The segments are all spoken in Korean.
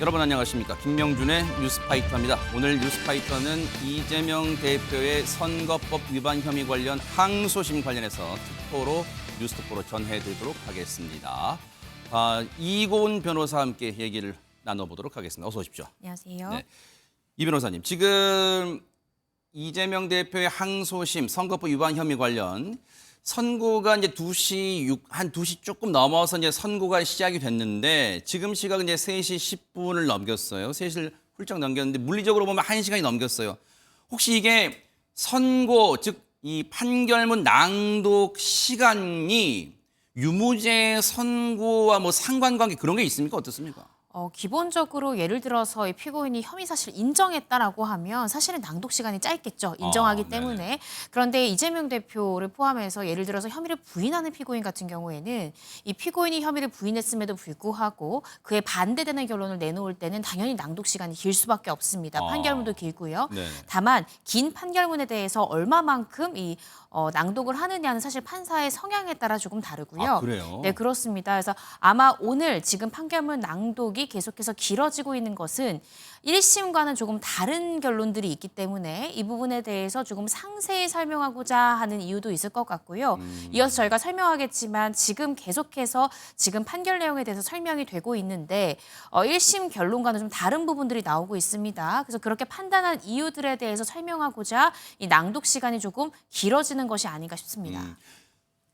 여러분 안녕하십니까. 김명준의 뉴스파이터입니다. 오늘 뉴스파이터는 이재명 대표의 선거법 위반 혐의 관련 항소심 관련해서 특보로 뉴스특보로 전해드리도록 하겠습니다. 이고은 변호사와 함께 얘기를 나눠보도록 하겠습니다. 어서 오십시오. 안녕하세요. 네. 이 변호사님, 지금 이재명 대표의 항소심 선거법 위반 혐의 관련 선고가 이제 한 2시 조금 넘어서 이제 선고가 시작이 됐는데 지금 시각은 이제 3시 10분을 넘겼어요. 3시를 훌쩍 넘겼는데 물리적으로 보면 1시간이 넘겼어요. 혹시 이게 선고, 즉 이 판결문 낭독 시간이 유무죄 선고와 뭐 상관관계 그런 게 있습니까? 어떻습니까? 기본적으로 예를 들어서 이 피고인이 혐의 사실을 인정했다라고 하면 사실은 낭독 시간이 짧겠죠. 인정하기 때문에. 그런데 이재명 대표를 포함해서 예를 들어서 혐의를 부인하는 피고인 같은 경우에는 이 피고인이 혐의를 부인했음에도 불구하고 그에 반대되는 결론을 내놓을 때는 당연히 낭독 시간이 길 수밖에 없습니다. 판결문도 길고요. 네. 다만 긴 판결문에 대해서 얼마만큼 이 낭독을 하느냐는 사실 판사의 성향에 따라 조금 다르고요. 아, 그래요? 네, 그렇습니다. 그래서 아마 오늘 지금 판결문 낭독이 계속해서 길어지고 있는 것은 1심과는 조금 다른 결론들이 있기 때문에 이 부분에 대해서 조금 상세히 설명하고자 하는 이유도 있을 것 같고요. 이어서 저희가 설명하겠지만 지금 계속해서 지금 판결 내용에 대해서 설명이 되고 있는데 1심 결론과는 좀 다른 부분들이 나오고 있습니다. 그래서 그렇게 판단한 이유들에 대해서 설명하고자 이 낭독 시간이 조금 길어지는 것이 아닌가 싶습니다.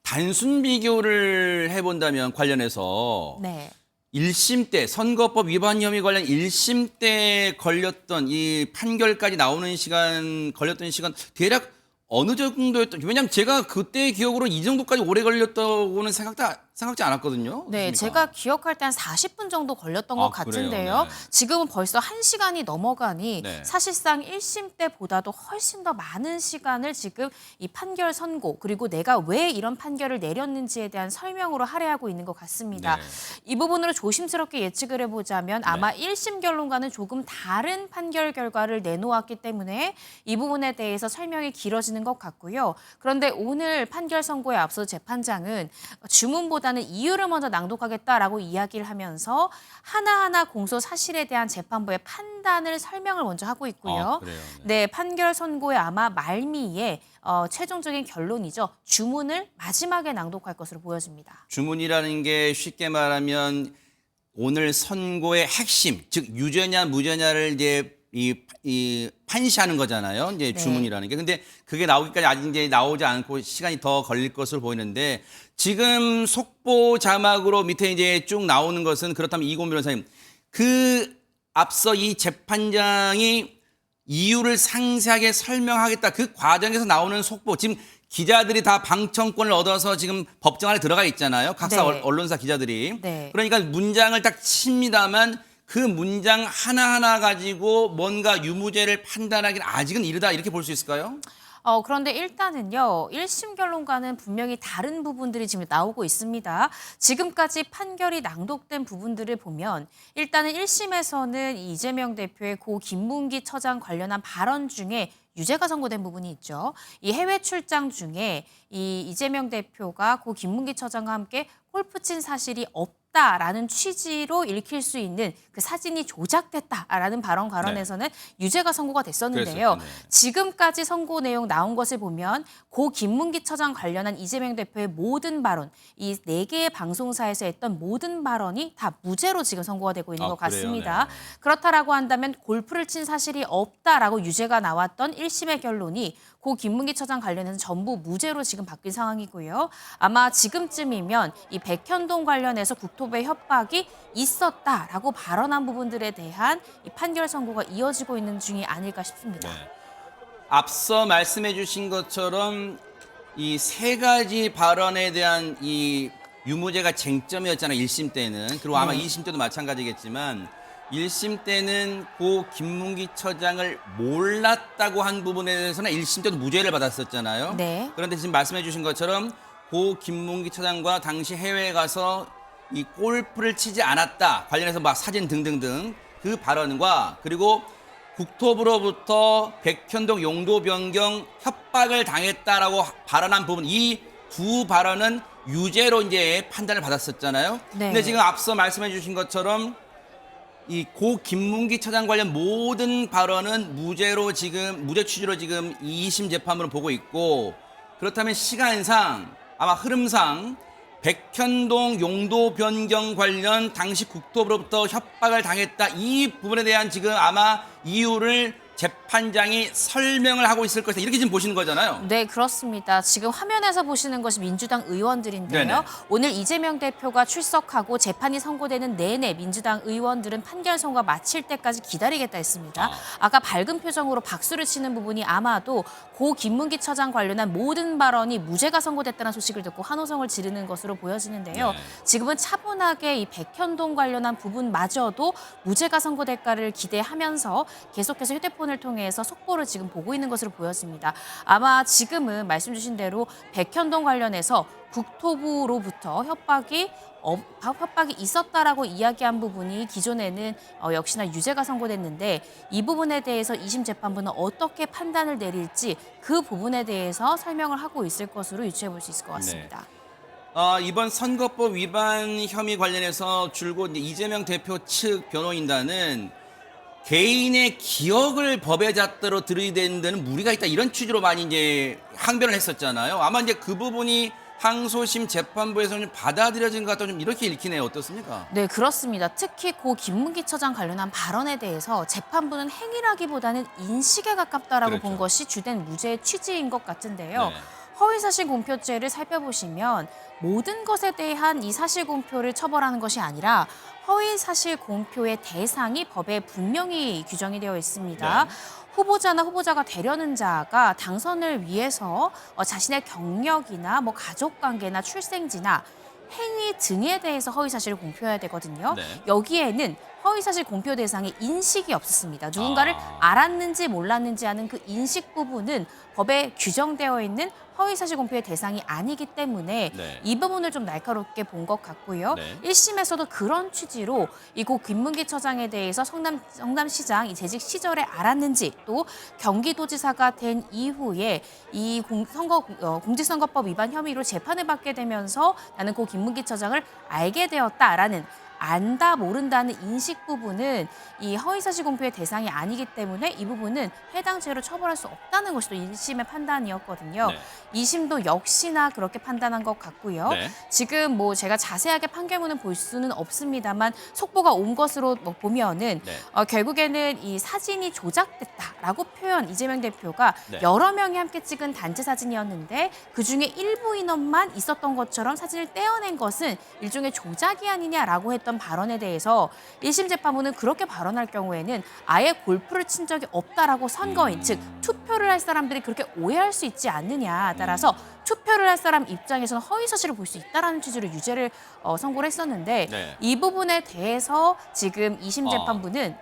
단순 비교를 해본다면 관련해서 네. 1심 때 선거법 위반 혐의 관련 1심 때 걸렸던 이 판결까지 나오는 시간 걸렸던 시간 대략 어느 정도였던, 왜냐하면 제가 그때 기억으로 이 정도까지 오래 걸렸다고는 생각지 않았거든요. 네, 어떻습니까? 제가 기억할 때 한 40분 정도 걸렸던 것 그래요? 같은데요. 네. 지금은 벌써 1시간이 넘어가니 네. 사실상 1심 때보다도 훨씬 더 많은 시간을 지금 이 판결 선고 그리고 내가 왜 이런 판결을 내렸는지에 대한 설명으로 할애하고 있는 것 같습니다. 네. 이 부분으로 조심스럽게 예측을 해보자면 아마 1심 결론과는 조금 다른 판결 결과를 내놓았기 때문에 이 부분에 대해서 설명이 길어지는 것 같고요. 그런데 오늘 판결 선고에 앞서 재판장은 주문보다는 이유를 먼저 낭독하겠다라고 이야기를 하면서 하나하나 공소 사실에 대한 재판부의 판단을 설명을 먼저 하고 있고요. 그래요? 네, 판결 선고에 아마 말미에 최종적인 결론이죠. 주문을 마지막에 낭독할 것으로 보여집니다. 주문이라는 게 쉽게 말하면 오늘 선고의 핵심, 즉 유죄냐 무죄냐를 이제 이 판시하는 거잖아요. 이제 네. 주문이라는 게. 근데 그게 나오기까지 아직 이제 나오지 않고 시간이 더 걸릴 것으로 보이는데 지금 속보 자막으로 밑에 이제 쭉 나오는 것은 그렇다면 이고은 변호사님, 그 앞서 이 재판장이 이유를 상세하게 설명하겠다. 그 과정에서 나오는 속보, 지금 기자들이 다 방청권을 얻어서 지금 법정 안에 들어가 있잖아요. 각사 네. 언론사 기자들이. 네. 그러니까 문장을 딱 칩니다만 그 문장 하나하나 가지고 뭔가 유무죄를 판단하기는 아직은 이르다, 이렇게 볼 수 있을까요? 그런데 일단은요, 1심 결론과는 분명히 다른 부분들이 지금 나오고 있습니다. 지금까지 판결이 낭독된 부분들을 보면 일단은 1심에서는 이재명 대표의 고 김문기 처장 관련한 발언 중에 유죄가 선고된 부분이 있죠. 이 해외 출장 중에 이 이재명 대표가 고 김문기 처장과 함께 골프 친 사실이 없다라는 취지로 읽힐 수 있는 그 사진이 조작됐다라는 발언 관련해서는 유죄가 선고가 됐었는데요. 그랬었죠, 네. 지금까지 선고 내용 나온 것을 보면 고 김문기 처장 관련한 이재명 대표의 모든 발언, 이 4개의 방송사에서 했던 모든 발언이 다 무죄로 지금 선고가 되고 있는 것 그래요? 같습니다. 네. 그렇다라고 한다면 골프를 친 사실이 없다라고 유죄가 나왔던 1심의 결론이 고 김문기 처장 관련해서 전부 무죄로 지금 바뀐 상황이고요. 아마 지금쯤이면 이 백현동 관련해서 국토부의 협박이 있었다라고 발언한 부분들에 대한 이 판결 선고가 이어지고 있는 중이 아닐까 싶습니다. 네. 앞서 말씀해 주신 것처럼 이 3가지 발언에 대한 이 유무죄가 쟁점이었잖아요. 1심 때는. 그리고 아마 네. 2심 때도 마찬가지겠지만 1심 때는 고 김문기 처장을 몰랐다고 한 부분에 대해서는 1심 때도 무죄를 받았었잖아요. 네. 그런데 지금 말씀해 주신 것처럼 고 김문기 처장과 당시 해외에 가서 이 골프를 치지 않았다 관련해서 막 사진 등등등 그 발언과 그리고 국토부로부터 백현동 용도 변경 협박을 당했다라고 발언한 부분, 이 두 발언은 유죄로 이제 판단을 받았었잖아요. 네. 근데 지금 앞서 말씀해 주신 것처럼 이 고 김문기 차장 관련 모든 발언은 무죄 취지로 지금 2심 재판으로 보고 있고, 그렇다면 시간상 아마 흐름상 백현동 용도 변경 관련 당시 국토부로부터 협박을 당했다, 이 부분에 대한 지금 아마 이유를 재판장이 설명을 하고 있을 것이다, 이렇게 지금 보시는 거잖아요. 네, 그렇습니다. 지금 화면에서 보시는 것이 민주당 의원들인데요. 네네. 오늘 이재명 대표가 출석하고 재판이 선고되는 내내 민주당 의원들은 판결 선고 마칠 때까지 기다리겠다 했습니다. 아까 밝은 표정으로 박수를 치는 부분이 아마도 고 김문기 처장 관련한 모든 발언이 무죄가 선고됐다는 소식을 듣고 환호성을 지르는 것으로 보여지는데요. 네. 지금은 차분하게 이 백현동 관련한 부분마저도 무죄가 선고될까를 기대하면서 계속해서 휴대폰을 통해서 속보를 지금 보고 있는 것으로 보여집니다. 아마 지금은 말씀 주신 대로 백현동 관련해서 국토부로부터 협박이 있었다라고 이야기한 부분이 기존에는 역시나 유죄가 선고됐는데, 이 부분에 대해서 2심 재판부는 어떻게 판단을 내릴지 그 부분에 대해서 설명을 하고 있을 것으로 유추해 볼 수 있을 것 같습니다. 이번 선거법 위반 혐의 관련해서 줄곧 이재명 대표 측 변호인단은 개인의 기억을 법의 잣대로 들이대는 데는 무리가 있다, 이런 취지로 많이 이제 항변을 했었잖아요. 아마 이제 그 부분이 항소심 재판부에서는 받아들여진 것 같다, 좀 이렇게 읽히네요. 어떻습니까? 네, 그렇습니다. 특히 고 김문기 처장 관련한 발언에 대해서 재판부는 행위라기보다는 인식에 가깝다라고 그렇죠. 본 것이 주된 무죄의 취지인 것 같은데요. 네. 허위사실 공표죄를 살펴보시면 모든 것에 대한 이 사실 공표를 처벌하는 것이 아니라 허위사실 공표의 대상이 법에 분명히 규정이 되어 있습니다. 네. 후보자나 후보자가 되려는 자가 당선을 위해서 자신의 경력이나 뭐 가족관계나 출생지나 행위 등에 대해서 허위사실을 공표해야 되거든요. 네. 여기에는 허위사실 공표 대상에 인식이 없었습니다. 누군가를 알았는지 몰랐는지 하는 그 인식 부분은 법에 규정되어 있는 허위사실 공표의 대상이 아니기 때문에 네. 이 부분을 좀 날카롭게 본 것 같고요. 네. 1심에서도 그런 취지로 이고 김문기 처장에 대해서 성남시장 이 재직 시절에 알았는지, 또 경기도지사가 된 이후에 이 공직선거법 위반 혐의로 재판을 받게 되면서 나는 고 김문기 처장을 알게 되었다라는, 안다 모른다는 인식 부분은 이 허위사실 공표의 대상이 아니기 때문에 이 부분은 해당 죄로 처벌할 수 없다는 것이 또 1심의 판단이었거든요. 네. 2심도 역시나 그렇게 판단한 것 같고요. 네. 지금 뭐 제가 자세하게 판결문은 볼 수는 없습니다만 속보가 온 것으로 뭐 보면은 네. 결국에는 이 사진이 조작됐다라고 표현, 이재명 대표가 네. 여러 명이 함께 찍은 단체 사진이었는데 그중에 일부 인원만 있었던 것처럼 사진을 떼어낸 것은 일종의 조작이 아니냐라고 했던 발언에 대해서 1심 재판부는 그렇게 발언할 경우에는 아예 골프를 친 적이 없다라고 선거인, 즉 투표를 할 사람들이 그렇게 오해할 수 있지 않느냐, 따라서 투표를 할 사람 입장에서는 허위사실을 볼 수 있다라는 취지로 유죄를 선고를 했었는데 네. 이 부분에 대해서 지금 2심 재판부는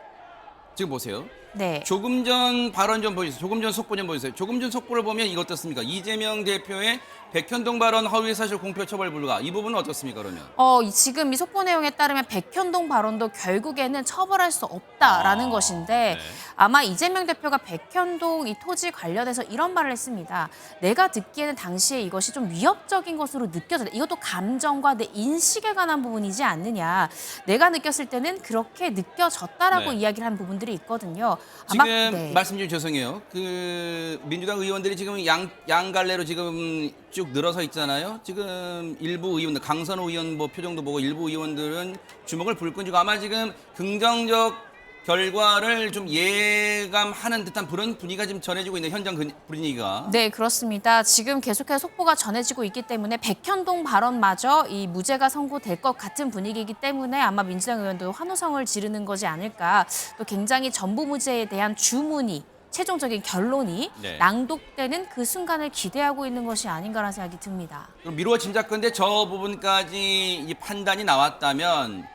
지금 보세요. 네. 조금 전 발언 좀 보여주세요. 조금 전 속보 좀 보여주세요. 조금 전 속보를 보면 이거 어떻습니까? 이재명 대표의 백현동 발언 허위사실 공표 처벌 불가, 이 부분은 어떻습니까, 그러면? 지금 이 속보 내용에 따르면 백현동 발언도 결국에는 처벌할 수 없다라는 것인데, 네. 아마 이재명 대표가 백현동 이 토지 관련해서 이런 말을 했습니다. 내가 듣기에는 당시에 이것이 좀 위협적인 것으로 느껴졌다. 이것도 감정과 내 인식에 관한 부분이지 않느냐. 내가 느꼈을 때는 그렇게 느껴졌다라고 네. 이야기를 한 부분들이 있거든요. 아마 지금 말씀 좀 죄송해요. 그 민주당 의원들이 지금 양갈래로 지금 쭉 늘어서 있잖아요. 지금 일부 의원들, 강선호 의원 뭐 표정도 보고 일부 의원들은 주목을 불끈, 아마 지금 긍정적 결과를 좀 예감하는 듯한 그런 분위기가 지금 전해지고 있는 현장 분위기가. 네, 그렇습니다. 지금 계속해서 속보가 전해지고 있기 때문에 백현동 발언마저 이 무죄가 선고될 것 같은 분위기이기 때문에 아마 민주당 의원도 환호성을 지르는 것이 아닐까. 또 굉장히 전부무죄에 대한 주문이, 최종적인 결론이 네. 낭독되는 그 순간을 기대하고 있는 것이 아닌가라는 생각이 듭니다. 그럼 미루어 짐작컨대 저 부분까지 이 판단이 나왔다면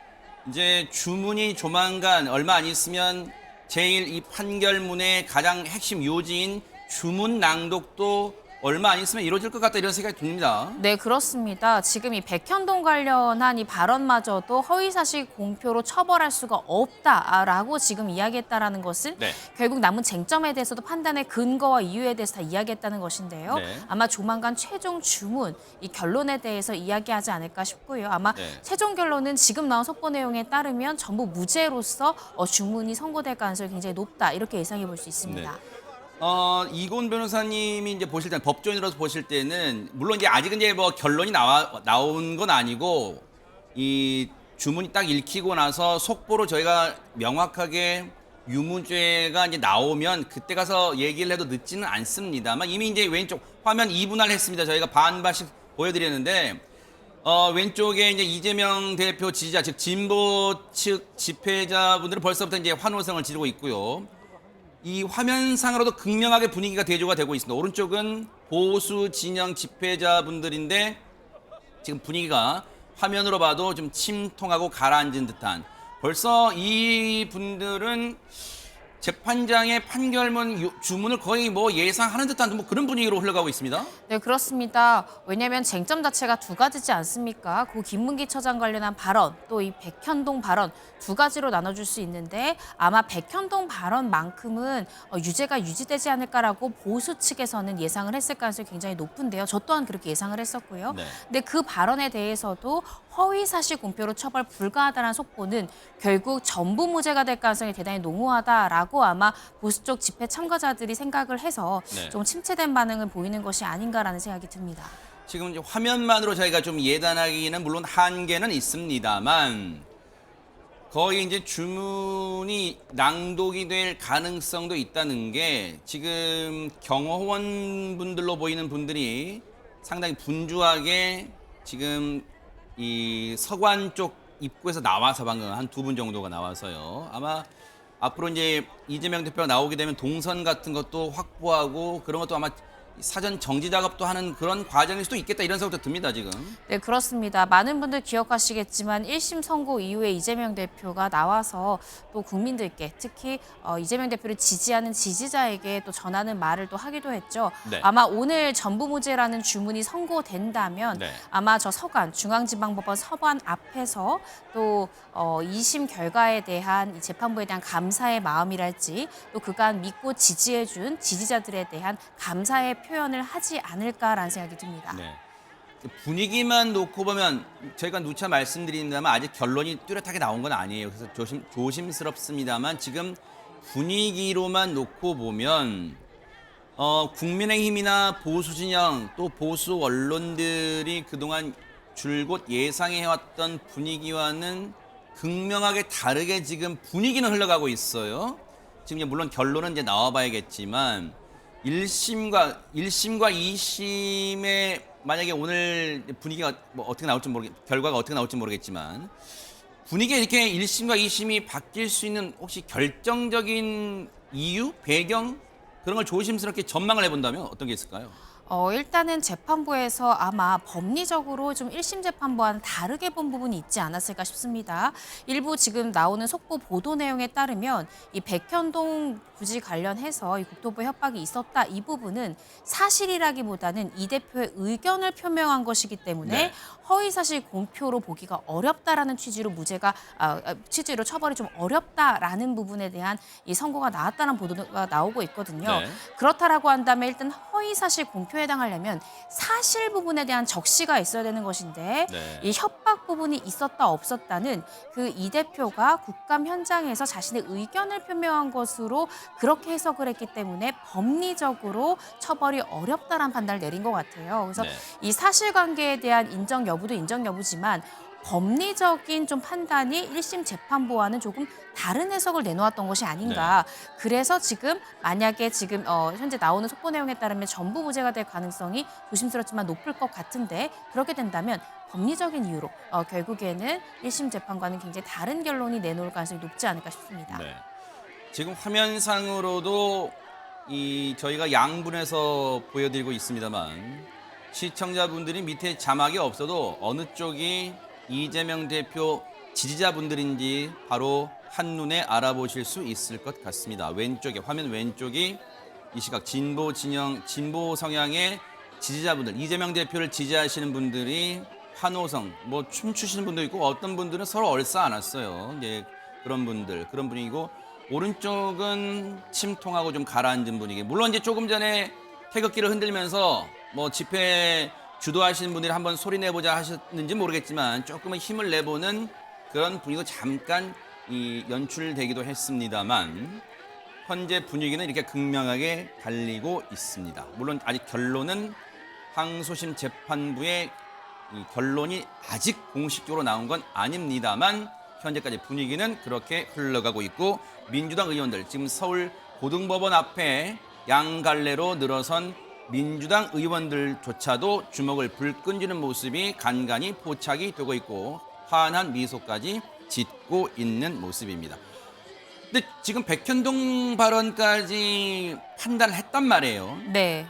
이제 주문이 조만간 얼마 안 있으면 제일 이 판결문의 가장 핵심 요지인 주문 낭독도 얼마 안 있으면 이루어질 것 같다 이런 생각이 듭니다. 네, 그렇습니다. 지금 이 백현동 관련한 이 발언마저도 허위사실 공표로 처벌할 수가 없다라고 지금 이야기했다라는 것은 네. 결국 남은 쟁점에 대해서도 판단의 근거와 이유에 대해서 다 이야기했다는 것인데요. 네. 아마 조만간 최종 주문, 이 결론에 대해서 이야기하지 않을까 싶고요. 아마 네. 최종 결론은 지금 나온 속보 내용에 따르면 전부 무죄로서 주문이 선고될 가능성이 굉장히 높다 이렇게 예상해 볼 수 있습니다. 네. 이곤 변호사님이 이제 보실 때 법조인으로서 보실 때는 물론 이제 아직은 이제 뭐 결론이 나온 건 아니고 이 주문이 딱 읽히고 나서 속보로 저희가 명확하게 유무죄가 이제 나오면 그때 가서 얘기를 해도 늦지는 않습니다만 이미 이제 왼쪽 화면 2분할 했습니다. 저희가 반반씩 보여드렸는데 왼쪽에 이제 이재명 대표 지지자 즉 진보 측 집회자분들은 벌써부터 이제 환호성을 지르고 있고요. 이 화면상으로도 극명하게 분위기가 대조가 되고 있습니다. 오른쪽은 보수 진영 집회자분들인데 지금 분위기가 화면으로 봐도 좀 침통하고 가라앉은 듯한 벌써 이 분들은 재판장의 판결문 주문을 거의 뭐 예상하는 듯한 뭐 그런 분위기로 흘러가고 있습니다. 네, 그렇습니다. 왜냐하면 쟁점 자체가 두 가지지 않습니까? 고 김문기 처장 관련한 발언, 또 이 백현동 발언 두 가지로 나눠줄 수 있는데 아마 백현동 발언만큼은 유죄가 유지되지 않을까라고 보수 측에서는 예상을 했을 가능성이 굉장히 높은데요. 저 또한 그렇게 예상을 했었고요. 네. 근데 그 발언에 대해서도 허위사실 공표로 처벌 불가하다는 속보는 결국 전부 무죄가 될 가능성이 대단히 농후하다라고 아마 보수 쪽 집회 참가자들이 생각을 해서 네. 좀 침체된 반응을 보이는 것이 아닌가라는 생각이 듭니다. 지금 이제 화면만으로 저희가 좀 예단하기는 물론 한계는 있습니다만 거의 이제 주문이 낭독이 될 가능성도 있다는 게 지금 경호원 분들로 보이는 분들이 상당히 분주하게 지금 이 서관 쪽 입구에서 나와서 방금 한 두 분 정도가 나와서요. 아마 앞으로 이제 이재명 대표가 나오게 되면 동선 같은 것도 확보하고 그런 것도 아마 사전 정지 작업도 하는 그런 과정일 수도 있겠다 이런 생각도 듭니다 지금. 네, 그렇습니다. 많은 분들 기억하시겠지만 1심 선고 이후에 이재명 대표가 나와서 또 국민들께 특히 이재명 대표를 지지하는 지지자에게 또 전하는 말을 또 하기도 했죠. 네. 아마 오늘 전부무죄라는 주문이 선고된다면 네. 아마 저 서관, 중앙지방법원 서관 앞에서 또 2심 결과에 대한 이 재판부에 대한 감사의 마음이랄지 또 그간 믿고 지지해준 지지자들에 대한 감사의 표현을 하지 않을까라는 생각이 듭니다. 네. 분위기만 놓고 보면 저희가 누차 말씀드립니다만 아직 결론이 뚜렷하게 나온 건 아니에요. 그래서 조심스럽습니다만 지금 분위기로만 놓고 보면 국민의힘이나 보수 진영 또 보수 언론들이 그동안 줄곧 예상해왔던 분위기와는 극명하게 다르게 지금 분위기는 흘러가고 있어요. 지금 이제 물론 결론은 이제 나와봐야겠지만 1심과 2심의 만약에 오늘 분위기가 뭐 어떻게 나올지 결과가 어떻게 나올지 모르겠지만 분위기가 이렇게 1심과 2심이 바뀔 수 있는 혹시 결정적인 이유, 배경 그런 걸 조심스럽게 전망을 해본다면 어떤 게 있을까요? 일단은 재판부에서 아마 법리적으로 좀 1심 재판부와는 다르게 본 부분이 있지 않았을까 싶습니다. 일부 지금 나오는 속보 보도 내용에 따르면 이 백현동 부지 관련해서 이 국토부 협박이 있었다 이 부분은 사실이라기보다는 이 대표의 의견을 표명한 것이기 때문에 네. 허위사실 공표로 보기가 어렵다라는 취지로 취지로 처벌이 좀 어렵다라는 부분에 대한 이 선고가 나왔다는 보도가 나오고 있거든요. 네. 그렇다라고 한다면 일단 허위사실 공표에 해당하려면 사실 부분에 대한 적시가 있어야 되는 것인데 네. 이 협박 부분이 있었다 없었다는 그 이 대표가 국감 현장에서 자신의 의견을 표명한 것으로 그렇게 해석을 했기 때문에 법리적으로 처벌이 어렵다라는 판단을 내린 것 같아요. 그래서 네. 이 사실관계에 대한 인정 여부도 인정 여부지만 법리적인 좀 판단이 1심 재판부와는 조금 다른 해석을 내놓았던 것이 아닌가. 그래서 지금 만약에 지금 현재 나오는 속보 내용에 따르면 전부 무죄가 될 가능성이 조심스럽지만 높을 것 같은데 그렇게 된다면 법리적인 이유로 결국에는 1심 재판과는 굉장히 다른 결론이 내놓을 가능성이 높지 않을까 싶습니다. 네. 지금 화면상으로도 저희가 양분해서 보여드리고 있습니다만 시청자분들이 밑에 자막이 없어도 어느 쪽이 이재명 대표 지지자분들인지 바로 한눈에 알아보실 수 있을 것 같습니다. 화면 왼쪽이 이 시각 진보 성향의 지지자분들, 이재명 대표를 지지하시는 분들이 환호성, 뭐 춤추시는 분도 있고 어떤 분들은 서로 얼싸 안았어요. 이제 그런 분위기고 오른쪽은 침통하고 좀 가라앉은 분위기. 물론 이제 조금 전에 태극기를 흔들면서 뭐 집회 주도하시는 분들이 한번 소리 내보자 하셨는지 모르겠지만 조금은 힘을 내보는 그런 분위기가 잠깐 연출되기도 했습니다만 현재 분위기는 이렇게 극명하게 달리고 있습니다. 물론 아직 결론은 항소심 재판부의 이 결론이 아직 공식적으로 나온 건 아닙니다만 현재까지 분위기는 그렇게 흘러가고 있고 민주당 의원들 지금 서울 고등법원 앞에 양갈래로 늘어선 민주당 의원들조차도 주먹을 불끈쥐는 모습이 간간히 포착이 되고 있고 환한 미소까지 짓고 있는 모습입니다. 근데 지금 백현동 발언까지 판단을 했단 말이에요. 네.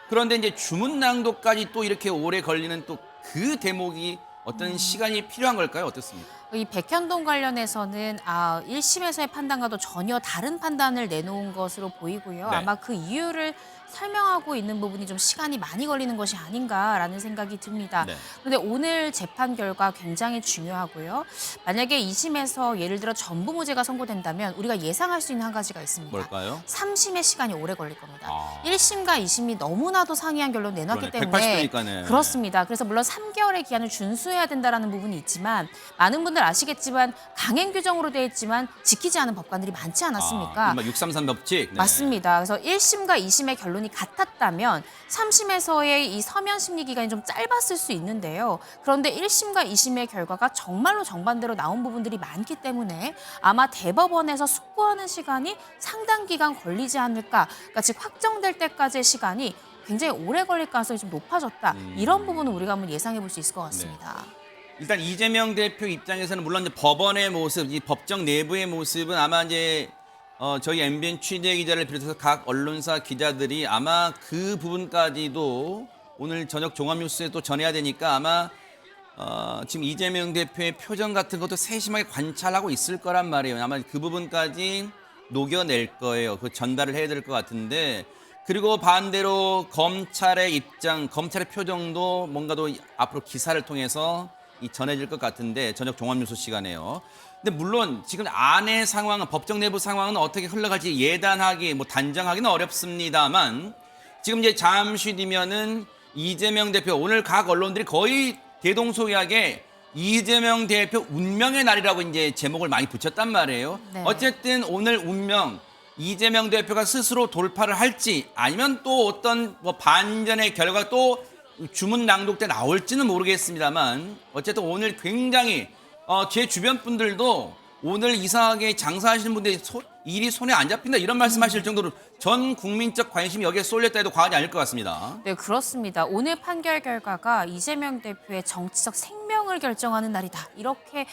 그런데 이제 주문 낭독까지 또 이렇게 오래 걸리는 또 그 대목이 어떤 시간이 필요한 걸까요? 어떻습니까? 이 백현동 관련해서는 1심에서의 판단과도 전혀 다른 판단을 내놓은 것으로 보이고요. 네. 아마 그 이유를 설명하고 있는 부분이 좀 시간이 많이 걸리는 것이 아닌가라는 생각이 듭니다. 네. 그런데 오늘 재판 결과 굉장히 중요하고요. 만약에 2심에서 예를 들어 전부무죄가 선고된다면 우리가 예상할 수 있는 한 가지가 있습니다. 뭘까요? 3심의 시간이 오래 걸릴 겁니다. 아. 1심과 2심이 너무나도 상이한 결론 내놨기 그러네. 때문에 180도니까네. 그렇습니다. 그래서 물론 3개월의 기한을 준수해야 된다라는 부분이 있지만 많은 분들 아시겠지만 강행 규정으로 되어 있지만 지키지 않은 법관들이 많지 않았습니까? 633 법칙. 네. 맞습니다. 그래서 1심과 2심의 결론이 같았다면 3심에서의 이 서면 심리 기간이 좀 짧았을 수 있는데요. 그런데 1심과 2심의 결과가 정말로 정반대로 나온 부분들이 많기 때문에 아마 대법원에서 숙고하는 시간이 상당 기간 걸리지 않을까. 그러니까 즉 확정될 때까지의 시간이 굉장히 오래 걸릴 가능성이 좀 높아졌다. 이런 부분은 우리가 한번 예상해 볼 수 있을 것 같습니다. 일단 이재명 대표 입장에서는 물론 이제 법원의 모습, 이 법정 내부의 모습은 아마 이제 저희 MBN 취재 기자를 비롯해서 각 언론사 기자들이 아마 그 부분까지도 오늘 저녁 종합뉴스에 또 전해야 되니까 아마 지금 이재명 대표의 표정 같은 것도 세심하게 관찰하고 있을 거란 말이에요. 아마 그 부분까지 녹여낼 거예요. 그 전달을 해야 될 것 같은데 그리고 반대로 검찰의 입장, 검찰의 표정도 뭔가도 앞으로 기사를 통해서 전해질 것 같은데 저녁 종합뉴스 시간에요. 근데 물론 지금 안의 상황은 법정 내부 상황은 어떻게 흘러갈지 예단하기, 뭐 단정하기는 어렵습니다만 지금 이제 잠시 뒤면은 이재명 대표 오늘 각 언론들이 거의 대동소이하게 이재명 대표 운명의 날이라고 이제 제목을 많이 붙였단 말이에요. 네. 어쨌든 오늘 운명 이재명 대표가 스스로 돌파를 할지 아니면 또 어떤 뭐 반전의 결과가 또 주문 낭독 때 나올지는 모르겠습니다만 어쨌든 오늘 굉장히 제 주변 분들도 오늘 이상하게 장사하시는 분들이 일이 손에 안 잡힌다 이런 말씀하실 정도로 전 국민적 관심이 여기에 쏠렸다 해도 과언이 아닐 것 같습니다. 네, 그렇습니다. 오늘 판결 결과가 이재명 대표의 정치적 생명을 결정하는 날이다. 이렇게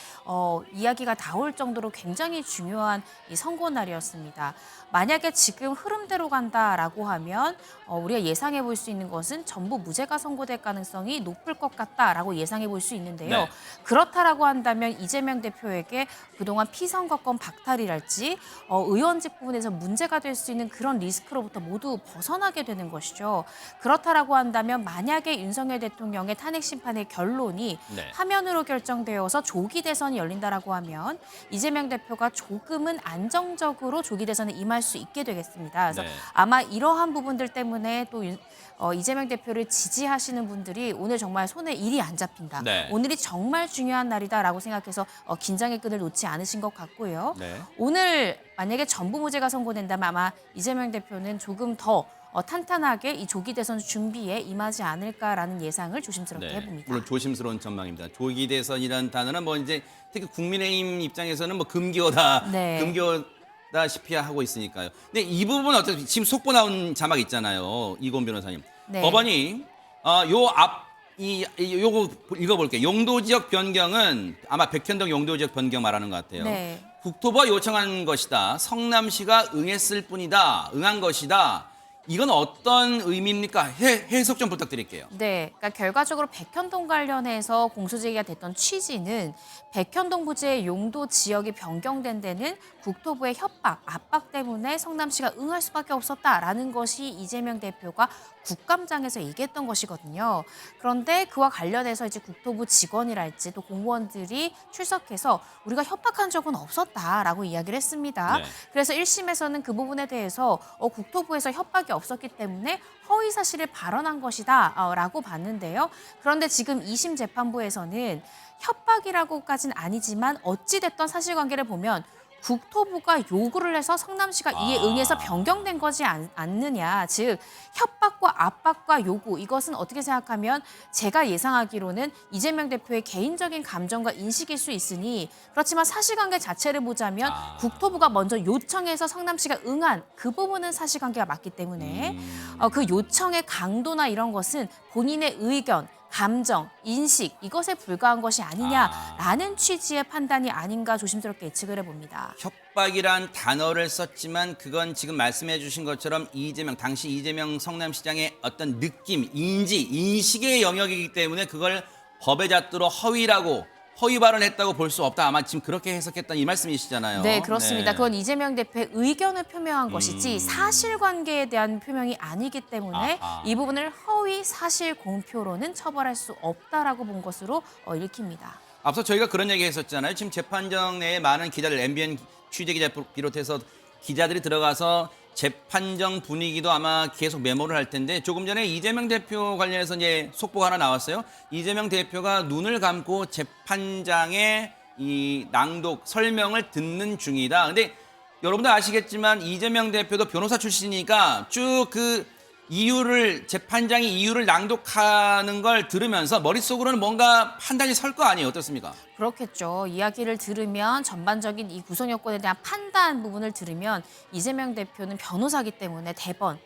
이야기가 나올 정도로 굉장히 중요한 이 선고 날이었습니다. 만약에 지금 흐름대로 간다라고 하면 우리가 예상해 볼 수 있는 것은 전부 무죄가 선고될 가능성이 높을 것 같다라고 예상해 볼 수 있는데요. 네. 그렇다라고 한다면 이재명 대표에게 그동안 피선거권 박탈이랄지 의원직 부분에서 문제가 될 수 있는 그런 리스크로부터 모두 벗어나게 되는 것이죠. 그렇다라고 한다면 만약에 윤석열 대통령의 탄핵 심판의 결론이 네. 화면으로 결정되어서 조기 대선이 열린다라고 하면 이재명 대표가 조금은 안정적으로 조기 대선에 임할 수 있게 되겠습니다. 그래서 네. 아마 이러한 부분들 때문에 또 이재명 대표를 지지하시는 분들이 오늘 정말 손에 일이 안 잡힌다. 네. 오늘이 정말 중요한 날이다라고 생각해서 긴장의 끈을 놓지 않으신 것 같고요. 네. 오늘 만약에 전부무죄가 선고된다면 아마 이재명 대표는 조금 더 탄탄하게 이 조기 대선 준비에 임하지 않을까라는 예상을 조심스럽게 해봅니다. 물론 조심스러운 전망입니다. 조기 대선이라는 단어는 뭐 이제 특히 국민의힘 입장에서는 뭐 금기어다, 네. 금기어다시피 하고 있으니까요. 근데 이 부분은 어떻게 지금 속보 나온 자막 있잖아요, 이건 변호사님. 네. 법원이 요거 읽어볼게요. 용도지역 변경은 아마 백현동 용도지역 변경 말하는 것 같아요. 네. 국토부가 요청한 것이다. 성남시가 응했을 뿐이다. 응한 것이다. 이건 어떤 의미입니까? 해석 좀 부탁드릴게요. 네, 그러니까 결과적으로 백현동 관련해서 공소제기가 됐던 취지는 백현동 부지의 용도 지역이 변경된 데는 국토부의 협박, 압박 때문에 성남시가 응할 수밖에 없었다라는 것이 이재명 대표가 국감장에서 얘기했던 것이거든요. 그런데 그와 관련해서 이제 국토부 직원이랄지 또 공무원들이 출석해서 우리가 협박한 적은 없었다라고 이야기를 했습니다. 네. 그래서 1심에서는 그 부분에 대해서 국토부에서 협박이 없었기 때문에 허위 사실을 발언한 것이다 라고 봤는데요. 그런데 지금 2심 재판부에서는 협박이라고까지는 아니지만 어찌됐던 사실관계를 보면 국토부가 요구를 해서 성남시가 이에 응해서 변경된 거지 않느냐. 즉 협박과 압박과 요구 이것은 어떻게 생각하면 제가 예상하기로는 이재명 대표의 개인적인 감정과 인식일 수 있으니 그렇지만 사실관계 자체를 보자면 국토부가 먼저 요청해서 성남시가 응한 그 부분은 사실관계가 맞기 때문에 그 요청의 강도나 이런 것은 본인의 의견 감정, 인식 이것에 불과한 것이 아니냐라는 취지의 판단이 아닌가 조심스럽게 예측을 해봅니다. 협박이란 단어를 썼지만 그건 지금 말씀해 주신 것처럼 당시 이재명 성남시장의 어떤 느낌, 인식의 영역이기 때문에 그걸 법에 잣도록 허위 발언했다고 볼 수 없다. 아마 지금 그렇게 해석했다는 이 말씀이시잖아요. 네, 그렇습니다. 네. 그건 이재명 대표의 의견을 표명한 것이지 사실관계에 대한 표명이 아니기 때문에 아하. 이 부분을 허위 사실 공표로는 처벌할 수 없다라고 본 것으로 읽힙니다. 앞서 저희가 그런 얘기 했었잖아요. 지금 재판정 내에 많은 기자들, MBN 취재기자 비롯해서 기자들이 들어가서 재판정 분위기도 아마 계속 메모를 할 텐데 조금 전에 이재명 대표 관련해서 이제 속보가 하나 나왔어요. 이재명 대표가 눈을 감고 재판장의 이 낭독 설명을 듣는 중이다. 근데 여러분도 아시겠지만 이재명 대표도 변호사 출신이니까 쭉 재판장이 이유를 낭독하는 걸 들으면서 머릿속으로는 뭔가 판단이 설 거 아니에요. 어떻습니까? 그렇겠죠. 이야기를 들으면 전반적인 이 구성 요건에 대한 판단 부분을 들으면 이재명 대표는 변호사기 때문에 대번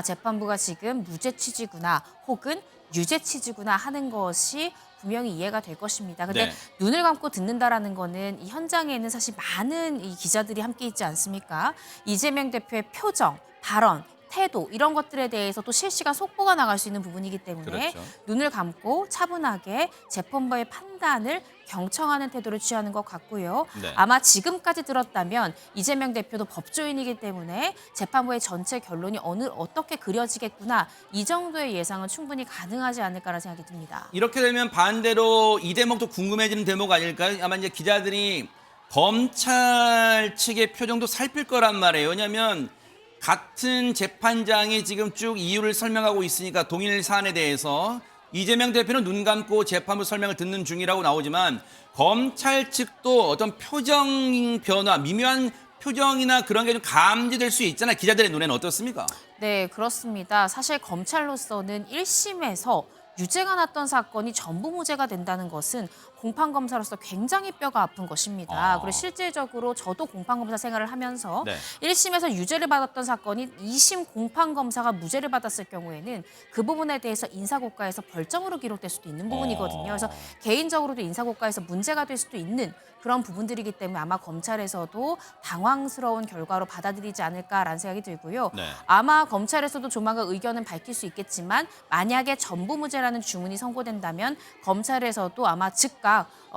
재판부가 지금 무죄 취지구나 혹은 유죄 취지구나 하는 것이 분명히 이해가 될 것입니다. 근데 네. 눈을 감고 듣는다라는 거는 이 현장에는 사실 많은 이 기자들이 함께 있지 않습니까? 이재명 대표의 표정, 발언, 태도 이런 것들에 대해서 또 실시간 속보가 나갈 수 있는 부분이기 때문에 그렇죠. 눈을 감고 차분하게 재판부의 판단을 경청하는 태도를 취하는 것 같고요. 네. 아마 지금까지 들었다면 이재명 대표도 법조인이기 때문에 재판부의 전체 결론이 어떻게 그려지겠구나 이 정도의 예상은 충분히 가능하지 않을까라는 생각이 듭니다. 이렇게 되면 반대로 이 대목도 궁금해지는 대목 아닐까요? 아마 이제 기자들이 검찰 측의 표정도 살필 거란 말이에요. 왜냐하면 같은 재판장이 지금 쭉 이유를 설명하고 있으니까 동일 사안에 대해서 이재명 대표는 눈 감고 재판부 설명을 듣는 중이라고 나오지만 검찰 측도 어떤 표정 변화, 미묘한 표정이나 그런 게 좀 감지될 수 있잖아요. 기자들의 눈에는 어떻습니까? 네, 그렇습니다. 사실 검찰로서는 1심에서 유죄가 났던 사건이 전부 무죄가 된다는 것은 공판검사로서 굉장히 뼈가 아픈 것입니다. 그리고 실질적으로 저도 공판검사 생활을 하면서 네. 1심에서 유죄를 받았던 사건이 2심 공판검사가 무죄를 받았을 경우에는 그 부분에 대해서 인사고과에서 벌점으로 기록될 수도 있는 부분이거든요. 그래서 개인적으로도 인사고과에서 문제가 될 수도 있는 그런 부분들이기 때문에 아마 검찰에서도 당황스러운 결과로 받아들이지 않을까라는 생각이 들고요. 네. 아마 검찰에서도 조만간 의견은 밝힐 수 있겠지만 만약에 전부 무죄라는 주문이 선고된다면 검찰에서도 아마 즉각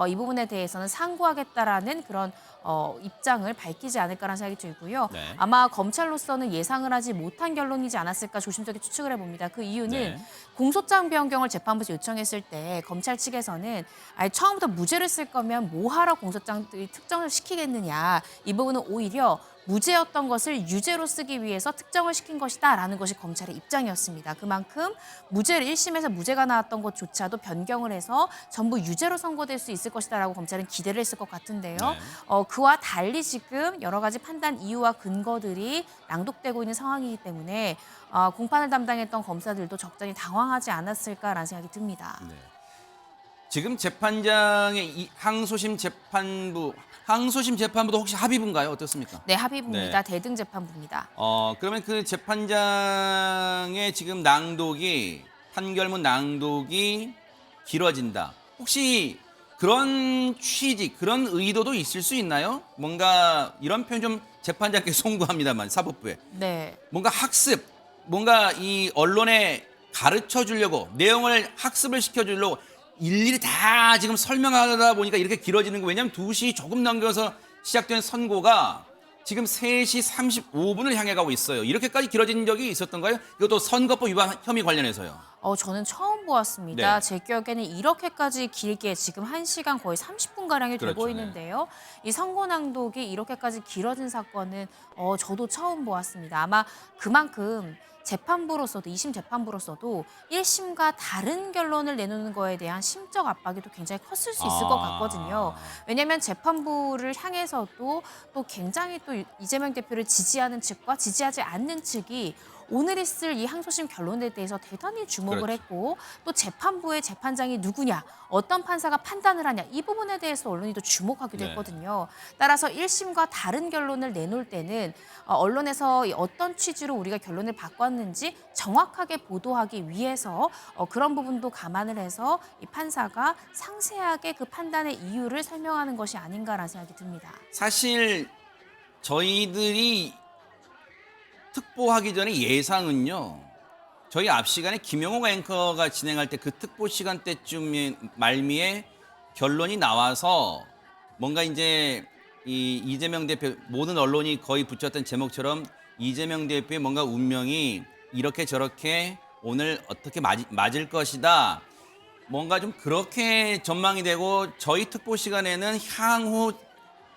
이 부분에 대해서는 상고하겠다라는 그런 입장을 밝히지 않을까라는 생각이 들고요. 네. 아마 검찰로서는 예상을 하지 못한 결론이지 않았을까 조심스럽게 추측을 해봅니다. 그 이유는 네. 공소장 변경을 재판부에서 요청했을 때 검찰 측에서는 아예 처음부터 무죄를 쓸 거면 뭐하러 공소장들이 특정을 시키겠느냐. 이 부분은 오히려 무죄였던 것을 유죄로 쓰기 위해서 특정을 시킨 것이다라는 것이 검찰의 입장이었습니다. 그만큼 1심에서 무죄가 나왔던 것조차도 변경을 해서 전부 유죄로 선고될 수 있을 것이다라고 검찰은 기대를 했을 것 같은데요. 네. 그와 달리 지금 여러 가지 판단 이유와 근거들이 낭독되고 있는 상황이기 때문에 공판을 담당했던 검사들도 적잖이 당황하지 않았을까라는 생각이 듭니다. 네. 지금 재판장의 이 항소심 재판부도 혹시 합의부인가요? 어떻습니까? 네, 합의부입니다. 네. 대등 재판부입니다. 그러면 그 재판장의 지금 판결문 낭독이 길어진다. 혹시 그런 취지, 그런 의도도 있을 수 있나요? 뭔가 이런 표현 좀 재판장께 송구합니다만 사법부에. 네. 뭔가 학습, 뭔가 이 언론에 가르쳐 주려고 내용을 학습을 시켜 주려고 일일이 다 지금 설명하다 보니까 이렇게 길어지는 거. 왜냐하면 2시 조금 넘겨서 시작된 선고가 지금 3시 35분을 향해 가고 있어요. 이렇게까지 길어진 적이 있었던가요? 이것도 선거법 위반 혐의 관련해서요. 저는 처음 보았습니다. 네. 제 기억에는 이렇게까지 길게 지금 1시간 거의 30분가량이 되고 그렇죠. 네. 있는데요. 이 선고 낭독이 이렇게까지 길어진 사건은 저도 처음 보았습니다. 아마 그만큼 재판부로서도 2심 재판부로서도 1심과 다른 결론을 내놓는 거에 대한 심적 압박이 또 굉장히 컸을 수 있을 것 같거든요. 왜냐하면 재판부를 향해서도 또 굉장히 또 이재명 대표를 지지하는 측과 지지하지 않는 측이 오늘 있을 이 항소심 결론에 대해서 대단히 주목을 그렇죠. 했고 또 재판부의 재판장이 누구냐, 어떤 판사가 판단을 하냐 이 부분에 대해서 언론이 또 주목하기도 네. 했거든요. 따라서 1심과 다른 결론을 내놓을 때는 언론에서 어떤 취지로 우리가 결론을 바꿨는지 정확하게 보도하기 위해서 그런 부분도 감안을 해서 이 판사가 상세하게 그 판단의 이유를 설명하는 것이 아닌가라는 생각이 듭니다. 사실 저희들이 특보하기 전에 예상은요. 저희 앞 시간에 김영호 앵커가 진행할 때 그 특보 시간대쯤 말미에 결론이 나와서 뭔가 이제 이 이재명 대표 모든 언론이 거의 붙였던 제목처럼 이재명 대표의 뭔가 운명이 이렇게 저렇게 오늘 어떻게 맞을 것이다. 뭔가 좀 그렇게 전망이 되고 저희 특보 시간에는 향후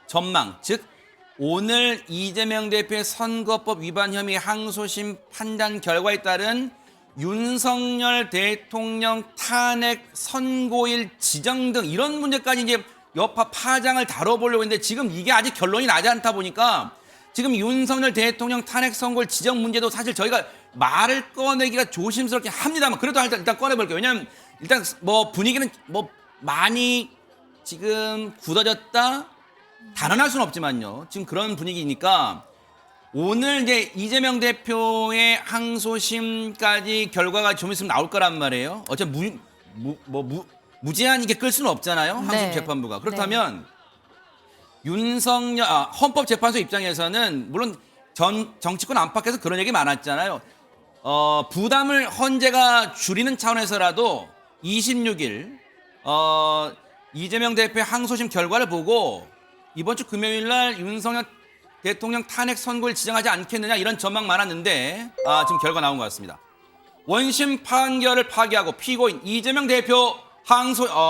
전망, 즉 오늘 이재명 대표의 선거법 위반 혐의 항소심 판단 결과에 따른 윤석열 대통령 탄핵 선고일 지정 등 이런 문제까지 이제 여파 파장을 다뤄보려고 했는데 지금 이게 아직 결론이 나지 않다 보니까 지금 윤석열 대통령 탄핵 선고일 지정 문제도 사실 저희가 말을 꺼내기가 조심스럽게 합니다만 그래도 일단 꺼내볼게요. 왜냐하면 일단 뭐 분위기는 뭐 많이 지금 굳어졌다 단언할 수는 없지만요. 지금 그런 분위기니까 오늘 이제 이재명 대표의 항소심까지 결과가 좀 있으면 나올 거란 말이에요. 어차피 무제한 이게 끌 수는 없잖아요. 항소심 네. 재판부가. 그렇다면 헌법재판소 입장에서는 물론 정치권 안팎에서 그런 얘기 많았잖아요. 부담을 헌재가 줄이는 차원에서라도 26일 이재명 대표의 항소심 결과를 보고 이번 주 금요일 날 윤석열 대통령 탄핵 선고를 지정하지 않겠느냐 이런 전망 많았는데 지금 결과 나온 것 같습니다. 원심 판결을 파기하고 피고인 이재명 대표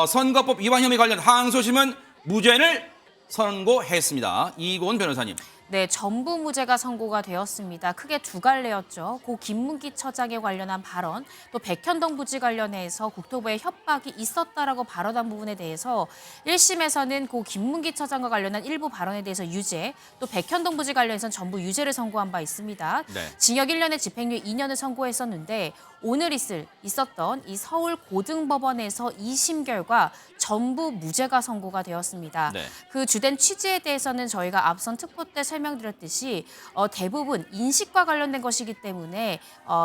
선거법 위반 혐의 관련 항소심은 무죄를 선고했습니다. 이고은 변호사님. 네, 전부 무죄가 선고가 되었습니다. 크게 두 갈래였죠. 고 김문기 처장에 관련한 발언, 또 백현동 부지 관련해서 국토부의 협박이 있었다라고 발언한 부분에 대해서 1심에서는 고 김문기 처장과 관련한 일부 발언에 대해서 유죄, 또 백현동 부지 관련해서는 전부 유죄를 선고한 바 있습니다. 네. 징역 1년에 집행유예 2년을 선고했었는데 오늘 있었던 이 서울 고등법원에서 2심 결과 전부 무죄가 선고가 되었습니다. 네. 그 주된 취지에 대해서는 저희가 앞선 특보 때 설명드렸듯이 대부분 인식과 관련된 것이기 때문에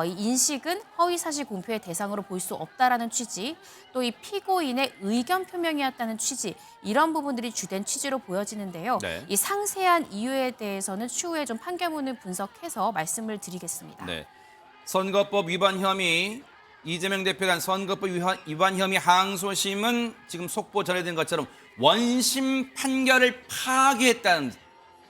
이 인식은 허위사실 공표의 대상으로 볼 수 없다라는 취지, 또 이 피고인의 의견 표명이었다는 취지, 이런 부분들이 주된 취지로 보여지는데요. 네. 이 상세한 이유에 대해서는 추후에 좀 판결문을 분석해서 말씀을 드리겠습니다. 네. 선거법 위반 혐의 이재명 대표가 한 선거법 위반 혐의 항소심은 지금 속보 전해진 것처럼 원심 판결을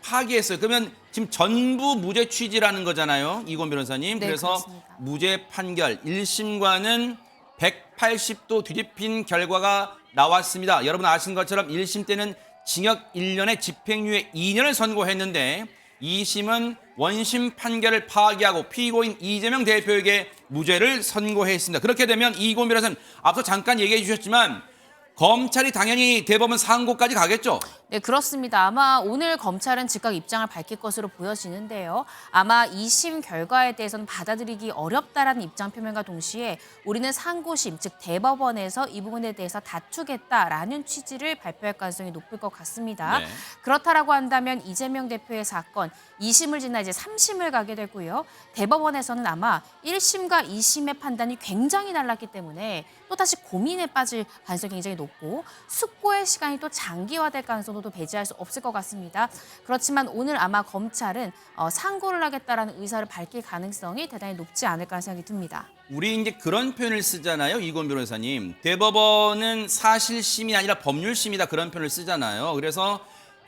파기했어요. 그러면 지금 전부 무죄 취지라는 거잖아요. 이권 변호사님. 네, 그래서 그렇습니다. 무죄 판결 1심과는 180도 뒤집힌 결과가 나왔습니다. 여러분 아시는 것처럼 1심 때는 징역 1년에 집행유예 2년을 선고했는데 2심은 원심 판결을 파기하고 피고인 이재명 대표에게 무죄를 선고했습니다. 그렇게 되면 이권 변호사님 앞서 잠깐 얘기해 주셨지만 검찰이 당연히 대법원 상고까지 가겠죠? 네, 그렇습니다. 아마 오늘 검찰은 즉각 입장을 밝힐 것으로 보여지는데요. 아마 2심 결과에 대해서는 받아들이기 어렵다라는 입장 표명과 동시에 우리는 상고심, 즉 대법원에서 이 부분에 대해서 다투겠다라는 취지를 발표할 가능성이 높을 것 같습니다. 네. 그렇다라고 한다면 이재명 대표의 사건 2심을 지나 이제 3심을 가게 되고요. 대법원에서는 아마 1심과 2심의 판단이 굉장히 달랐기 때문에 또다시 고민에 빠질 가능성이 굉장히 높고 숙고의 시간이 또 장기화될 가능성도 배제할 수 없을 것 같습니다. 그렇지만 오늘 아마 검찰은 상고를 하겠다라는 의사를 밝힐 가능성이 대단히 높지 않을까 하는 생각이 듭니다. 우리 이제 그런 표현을 쓰잖아요. 이권 변호사님. 대법원은 사실심이 아니라 법률심이다. 그런 표현을 쓰잖아요. 그래서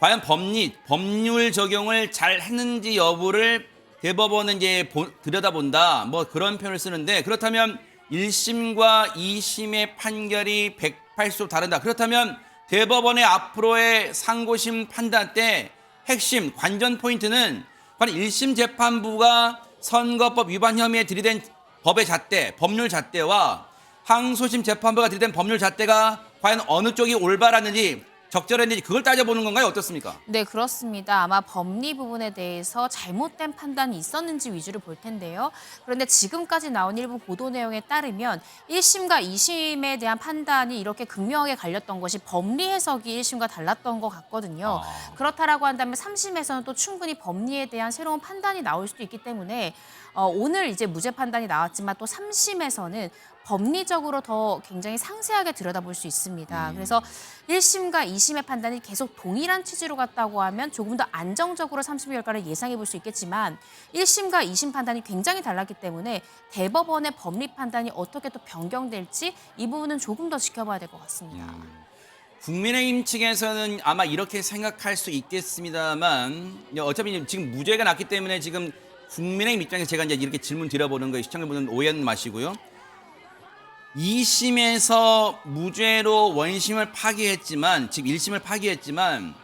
과연 법률 적용을 잘 했는지 여부를 대법원은 이제 들여다본다. 뭐 그런 표현을 쓰는데 그렇다면 1심과 2심의 판결이 180도 다르다. 그렇다면 대법원의 앞으로의 상고심 판단 때 핵심 관전 포인트는 과연 1심 재판부가 선거법 위반 혐의에 들이댄 법의 잣대, 법률 잣대와 항소심 재판부가 들이댄 법률 잣대가 과연 어느 쪽이 올바랐는지 적절했는지 그걸 따져보는 건가요? 어떻습니까? 네, 그렇습니다. 아마 법리 부분에 대해서 잘못된 판단이 있었는지 위주로 볼 텐데요. 그런데 지금까지 나온 일부 보도 내용에 따르면 1심과 2심에 대한 판단이 이렇게 극명하게 갈렸던 것이 법리 해석이 1심과 달랐던 것 같거든요. 그렇다라고 한다면 3심에서는 또 충분히 법리에 대한 새로운 판단이 나올 수도 있기 때문에 오늘 이제 무죄 판단이 나왔지만 또 3심에서는 법리적으로 더 굉장히 상세하게 들여다볼 수 있습니다. 그래서 1심과 2심의 판단이 계속 동일한 취지로 갔다고 하면 조금 더 안정적으로 3심 결과를 예상해 볼 수 있겠지만 1심과 2심 판단이 굉장히 달랐기 때문에 대법원의 법리 판단이 어떻게 또 변경될지 이 부분은 조금 더 지켜봐야 될 것 같습니다. 국민의힘 측에서는 아마 이렇게 생각할 수 있겠습니다만 어차피 지금 무죄가 났기 때문에 지금 국민의힘 입장에서 제가 이제 이렇게 질문 드려보는 거예요. 시청자분들은 오해는 마시고요. 2심에서 무죄로 원심을 파기했지만, 즉 1심을 파기했지만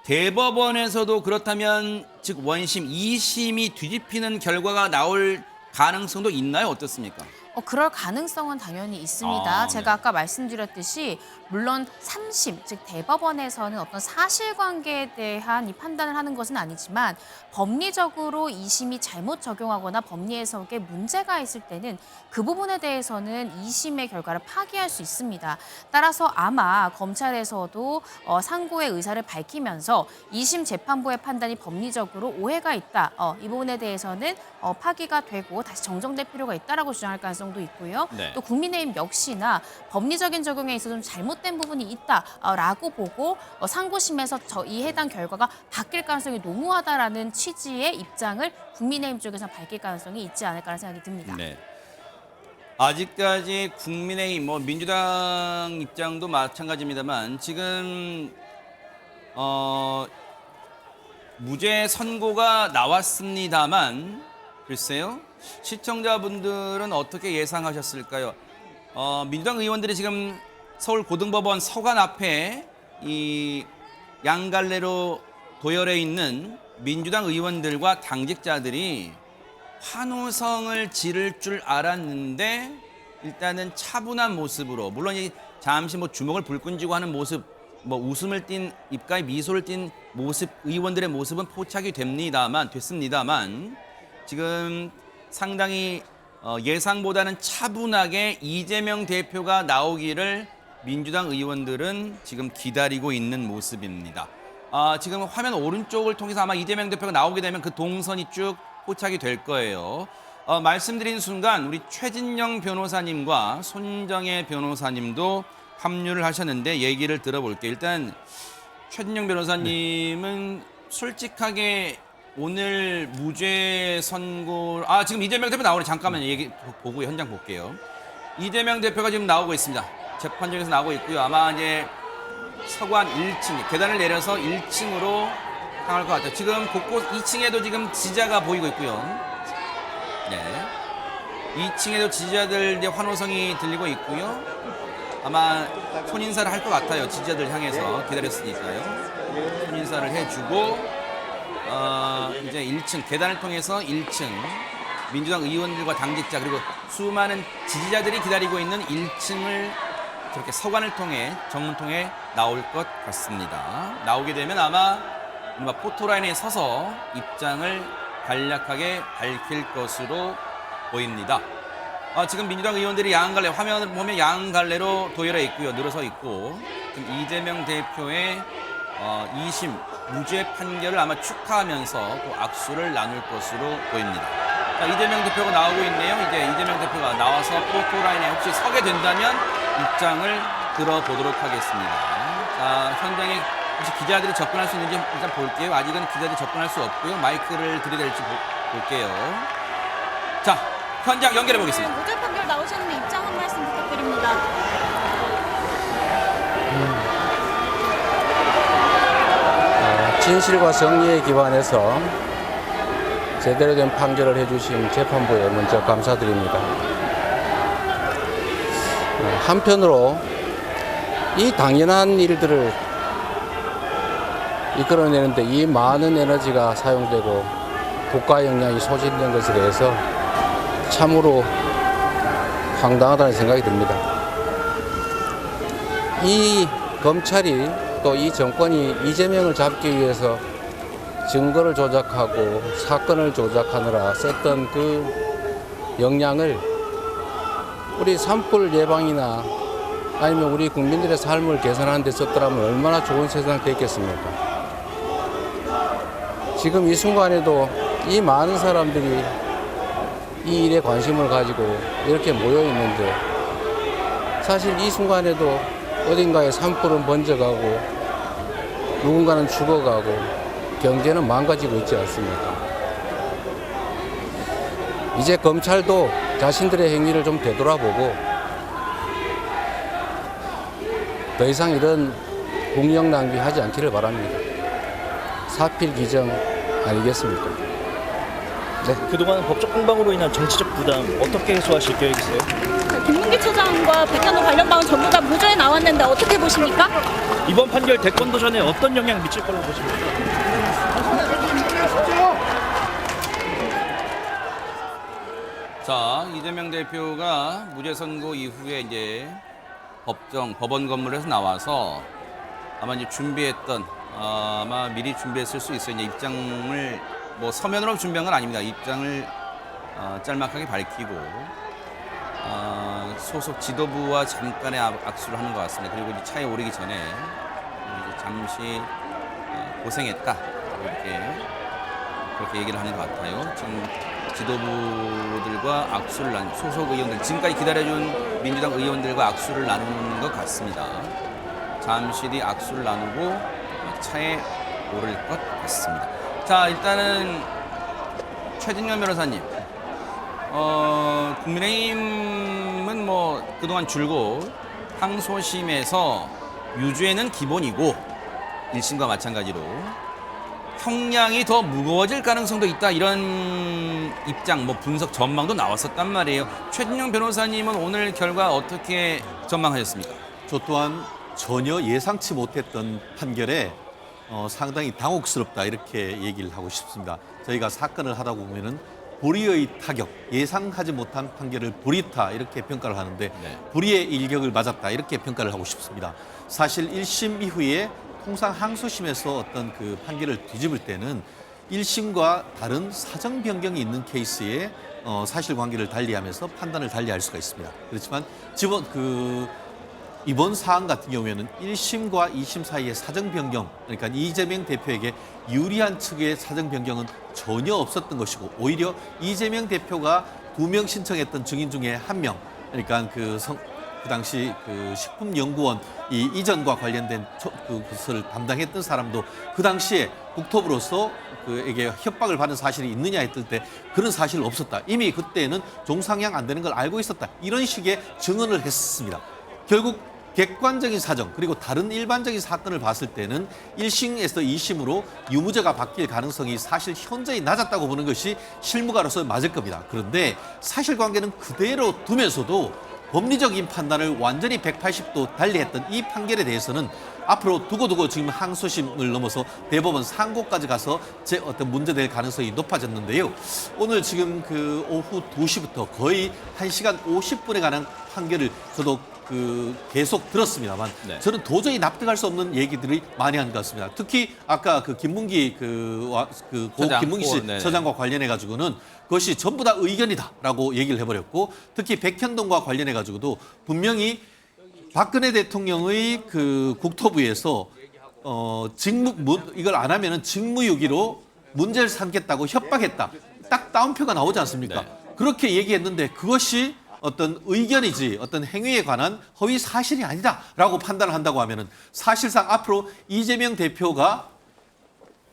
대법원에서도 그렇다면 즉 원심, 2심이 뒤집히는 결과가 나올 가능성도 있나요? 어떻습니까? 그럴 가능성은 당연히 있습니다. 아, 제가 네. 아까 말씀드렸듯이 물론 3심, 즉 대법원에서는 어떤 사실관계에 대한 이 판단을 하는 것은 아니지만 법리적으로 2심이 잘못 적용하거나 법리 해석에 문제가 있을 때는 그 부분에 대해서는 2심의 결과를 파기할 수 있습니다. 따라서 아마 검찰에서도 상고의 의사를 밝히면서 2심 재판부의 판단이 법리적으로 오해가 있다. 이 부분에 대해서는 파기가 되고 다시 정정될 필요가 있다라고 주장할 가능성도 있고요. 네. 또 국민의힘 역시나 법리적인 적용에 있어서 좀 잘못된 부분이 있다라고 보고 상고심에서 이 해당 결과가 바뀔 가능성이 농후하다라는 취지의 입장을 국민의힘 쪽에서 밝힐 가능성이 있지 않을까라는 생각이 듭니다. 네. 아직까지 국민의힘, 민주당 입장도 마찬가지입니다만 지금 무죄 선고가 나왔습니다만 글쎄요. 시청자분들은 어떻게 예상하셨을까요? 민주당 의원들이 지금 서울고등법원 서관 앞에 이 양갈래로 도열해 있는 민주당 의원들과 당직자들이 환호성을 지를 줄 알았는데 일단은 차분한 모습으로 물론 잠시 주먹을 불끈 쥐고 하는 모습 웃음을 띤 입가에 미소를 띤 모습 의원들의 모습은 포착이 됐습니다만 지금 상당히 예상보다는 차분하게 이재명 대표가 나오기를 민주당 의원들은 지금 기다리고 있는 모습입니다. 지금 화면 오른쪽을 통해서 아마 이재명 대표가 나오게 되면 그 동선이 쭉 포착이 될 거예요. 말씀드린 순간 우리 최진영 변호사님과 손정혜 변호사님도 합류를 하셨는데 얘기를 들어볼게요. 일단 최진영 변호사님은 솔직하게 오늘 무죄 선고 지금 이재명 대표 나오네. 잠깐만 얘기 보고 현장 볼게요. 이재명 대표가 지금 나오고 있습니다. 재판정에서 나오고 있고요. 아마 이제 서관 1층 계단을 내려서 1층으로 향할 것 같아요. 지금 곳곳 2층에도 지금 지자가 보이고 있고요. 네, 2층에도 지지자들 이제 환호성이 들리고 있고요. 아마 손인사를 할 것 같아요. 지지자들 향해서 기다렸으니까요. 손인사를 해주고 이제 1층 계단을 통해서 1층 민주당 의원들과 당직자 그리고 수많은 지지자들이 기다리고 있는 1층을 저렇게 서관을 통해 정문 통해 나올 것 같습니다. 나오게 되면 아마 포토라인에 서서 입장을 간략하게 밝힐 것으로 보입니다. 지금 민주당 의원들이 양갈래 화면을 보면 양갈래로 도열해 있고요. 늘어서 있고 지금 이재명 대표의 2심 무죄 판결을 아마 축하하면서 또 악수를 나눌 것으로 보입니다. 자, 이재명 대표가 나오고 있네요. 이제 이재명 대표가 나와서 포토라인에 혹시 서게 된다면 입장을 들어보도록 하겠습니다. 자, 현장에 혹시 기자들이 접근할 수 있는지 일단 볼게요. 아직은 기자들이 접근할 수 없고요. 마이크를 들이댈지 볼게요. 자, 현장 연결해 보겠습니다. 무죄 판결 나오셨는데 입장 한 말씀 부탁드립니다. 진실과 정의에 기반해서 제대로 된 판결을 해주신 재판부에 먼저 감사드립니다. 한편으로 이 당연한 일들을 이끌어내는데 이 많은 에너지가 사용되고 국가 역량이 소진된 것에 대해서 참으로 황당하다는 생각이 듭니다. 이 검찰이 또 이 정권이 이재명을 잡기 위해서 증거를 조작하고 사건을 조작하느라 썼던 그 역량을 우리 산불 예방이나 아니면 우리 국민들의 삶을 개선하는 데 썼더라면 얼마나 좋은 세상이 됐겠습니까? 지금 이 순간에도 이 많은 사람들이 이 일에 관심을 가지고 이렇게 모여 있는데 사실 이 순간에도 어딘가에 산불은 번져가고 누군가는 죽어가고 경제는 망가지고 있지 않습니까? 이제 검찰도 자신들의 행위를 좀 되돌아보고 더 이상 이런 국력 낭비하지 않기를 바랍니다. 사필 기정 아니겠습니까? 네. 그동안 법적 공방으로 인한 정치적 부담 어떻게 해소하실 계획이세요? 김문기 처장과 백현동 관련 바은 전부 다 무죄에 나왔는데 어떻게 보십니까? 이번 판결 대권 도전에 어떤 영향을 미칠 거라고 보십니까? 자, 이재명 대표가 무죄 선고 이후에 이제 법원 건물에서 나와서 아마 이제 준비했던 아마 미리 준비했을 수 있어요. 이제 입장을 뭐 서면으로 준비한 건 아닙니다. 입장을 짤막하게 밝히고 소속 지도부와 잠깐의 악수를 하는 것 같습니다. 그리고 이제 차에 오르기 전에 이제 잠시 고생했다 그렇게 얘기를 하는 것 같아요. 지금 지도부들과 악수를 소속 의원들 지금까지 기다려준 민주당 의원들과 악수를 나누는 것 같습니다. 잠시 뒤 악수를 나누고 차에 오를 것 같습니다. 자, 일단은 최진년 변호사님, 국민의힘은 뭐 그동안 줄곧 항소심에서 유죄는 기본이고 1심과 마찬가지로 형량이 더 무거워질 가능성도 있다, 이런 입장, 뭐 분석 전망도 나왔었단 말이에요. 최진영 변호사님은 오늘 결과 어떻게 전망하셨습니까? 저 또한 전혀 예상치 못했던 판결에 상당히 당혹스럽다, 이렇게 얘기를 하고 싶습니다. 저희가 사건을 하다 보면은 불의의 타격, 예상하지 못한 판결을 불이타, 이렇게 평가를 하는데 불의의 일격을 맞았다, 이렇게 평가를 하고 싶습니다. 사실 1심 이후에 통상 항소심에서 어떤 그 판결을 뒤집을 때는 1심과 다른 사정 변경이 있는 케이스에 사실관계를 달리하면서 판단을 달리할 수가 있습니다. 그렇지만 이번 사안 같은 경우에는 1심과 2심 사이의 사정 변경, 그러니까 이재명 대표에게 유리한 측의 사정 변경은 전혀 없었던 것이고, 오히려 이재명 대표가 2명 신청했던 증인 중에 1명, 그러니까 그 당시 그 식품연구원 이전과 관련된 그것을 담당했던 사람도 그 당시에 국토부로서 그에게 협박을 받은 사실이 있느냐 했을 때 그런 사실은 없었다. 이미 그때는 종상향 안 되는 걸 알고 있었다. 이런 식의 증언을 했습니다. 결국 객관적인 사정, 그리고 다른 일반적인 사건을 봤을 때는 1심에서 2심으로 유무죄가 바뀔 가능성이 사실 현저히 낮았다고 보는 것이 실무가로서 맞을 겁니다. 그런데 사실관계는 그대로 두면서도 법리적인 판단을 완전히 180도 달리했던 이 판결에 대해서는 앞으로 두고두고 지금 항소심을 넘어서 대법원 상고까지 가서 어떤 문제될 가능성이 높아졌는데요. 오늘 지금 그 오후 2시부터 거의 1시간 50분에 관한 판결을 저도 계속 들었습니다만, 네. 저는 도저히 납득할 수 없는 얘기들이 많이 한 것 같습니다. 특히 아까 고 김문기 씨 처장과 관련해 가지고는 그것이 전부 다 의견이다라고 얘기를 해버렸고, 특히 백현동과 관련해 가지고도 분명히 박근혜 대통령의 그 국토부에서 이걸 안 하면은 직무유기로 문제를 삼겠다고 협박했다. 딱 따옴표가 나오지 않습니까? 네. 그렇게 얘기했는데 그것이 어떤 의견이지 어떤 행위에 관한 허위 사실이 아니다라고 판단을 한다고 하면은 사실상 앞으로 이재명 대표가